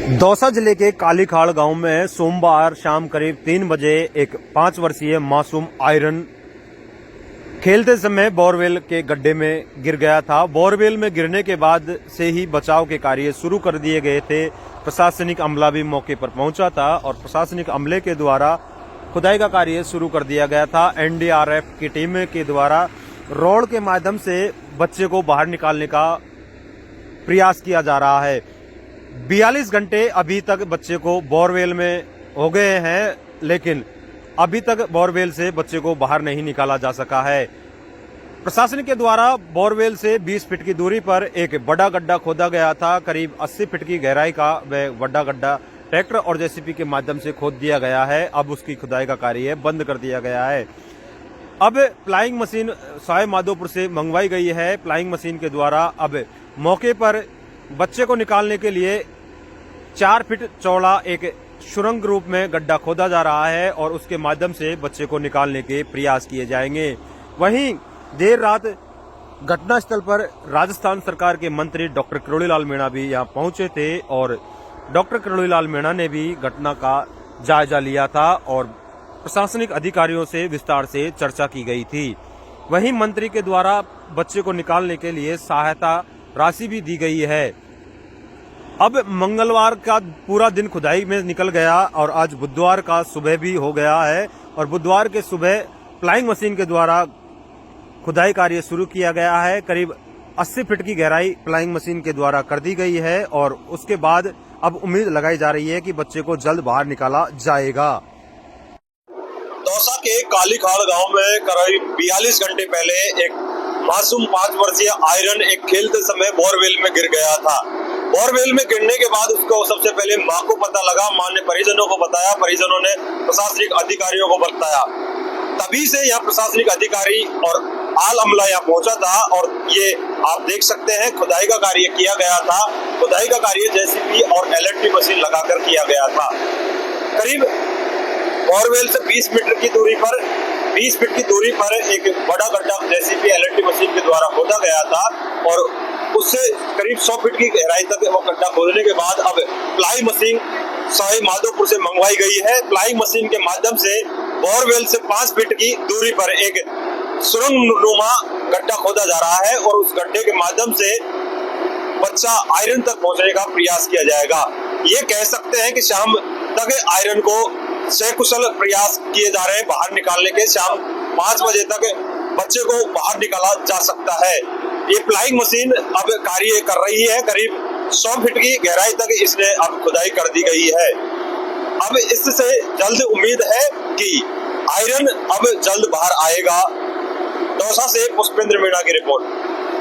दौसा जिले के कालीखाड़ गांव में सोमवार शाम करीब 3 बजे एक 5 वर्षीय मासूम आयरन खेलते समय बोरवेल के गड्ढे में गिर गया था। बोरवेल में गिरने के बाद से ही बचाव के कार्य शुरू कर दिए गए थे। प्रशासनिक अमला भी मौके पर पहुंचा था और प्रशासनिक अमले के द्वारा खुदाई का कार्य शुरू कर दिया गया था। एनडीआरएफ की टीम के द्वारा रोड के माध्यम से बच्चे को बाहर निकालने का प्रयास किया जा रहा है। 42 घंटे अभी तक बच्चे को बोरवेल में हो गए हैं, लेकिन अभी तक बोरवेल से बच्चे को बाहर नहीं निकाला जा सका है। प्रशासन के द्वारा बोरवेल से 20 फीट की दूरी पर एक बड़ा गड्ढा खोदा गया था। करीब 80 फीट की गहराई का वह बड़ा गड्ढा ट्रैक्टर और जेसीबी के माध्यम से खोद दिया गया है। अब उसकी खुदाई का कार्य बंद कर दिया गया है। अब प्लाइंग मशीन सवाई माधोपुर से मंगवाई गई है। प्लाइंग मशीन के द्वारा अब मौके पर बच्चे को निकालने के लिए 4 फीट चौड़ा एक सुरंग रूप में गड्ढा खोदा जा रहा है और उसके माध्यम से बच्चे को निकालने के प्रयास किए जाएंगे। वहीं देर रात घटनास्थल पर राजस्थान सरकार के मंत्री डॉक्टर किरोड़ीलाल मीणा भी यहां पहुंचे थे और डॉक्टर किरोड़ीलाल मीणा ने भी घटना का जायजा लिया था और प्रशासनिक अधिकारियों से विस्तार से चर्चा की गई थी। वहीं मंत्री के द्वारा बच्चे को निकालने के लिए सहायता राशि भी दी गई है। अब मंगलवार का पूरा दिन खुदाई में निकल गया और आज बुधवार का सुबह भी हो गया है और बुधवार के सुबह प्लाइंग मशीन के द्वारा खुदाई कार्य शुरू किया गया है। करीब 80 फीट की गहराई प्लाइंग मशीन के द्वारा कर दी गई है और उसके बाद अब उम्मीद लगाई जा रही है कि बच्चे को जल्द बाहर निकाला जाएगा। दौसा के कालीखाड़ गांव में करीब 42 घंटे पहले एक मासूम 5 वर्षीय आयरन एक खेलते समय बोरवेल में गिर गया था। बोरवेल में गिरने के बाद उसको सबसे पहले मां को पता लगा। मां ने परिजनों को बताया, परिजनों ने प्रशासनिक अधिकारियों को बताया। तभी से यहाँ प्रशासनिक अधिकारी और आल अमला यहाँ पहुंचा था और ये आप देख सकते हैं खुदाई का कार्य किया गया था। खुदाई का कार्य जेसीबी और एलएनटी मशीन लगाकर किया गया था। करीब बोरवेल से 20 फीट की दूरी पर एक बड़ा गड्ढा जेसीबी एलएनटी मशीन के द्वारा खोदा गया था और उससे करीब 100 फीट की गहराई तक वो गड्ढा खोदने के बाद अब प्लाई मशीन सवाई माधोपुर से मंगवाई गई है। प्लाई मशीन के माध्यम से बोरवेल से 5 फीट की दूरी पर एक सुरंगनुमा गड्ढा खोदा जा रहा है और उस गड्ढे के माध्यम से बच्चा आयरन तक पहुंचने का प्रयास किया जाएगा। ये कह सकते हैं कि शाम तक आयरन को सकुशल प्रयास किए जा रहे हैं बाहर निकालने के। शाम 5 बजे तक बच्चे को बाहर निकाला जा सकता है। ये प्लाइंग मशीन अब कार्य कर रही है। करीब 100 फीट की गहराई तक इसने अब खुदाई कर दी गई है। अब इससे जल्द उम्मीद है कि आयरन अब जल्द बाहर आएगा। दौसा से पुष्पेंद्र मीणा की रिपोर्ट।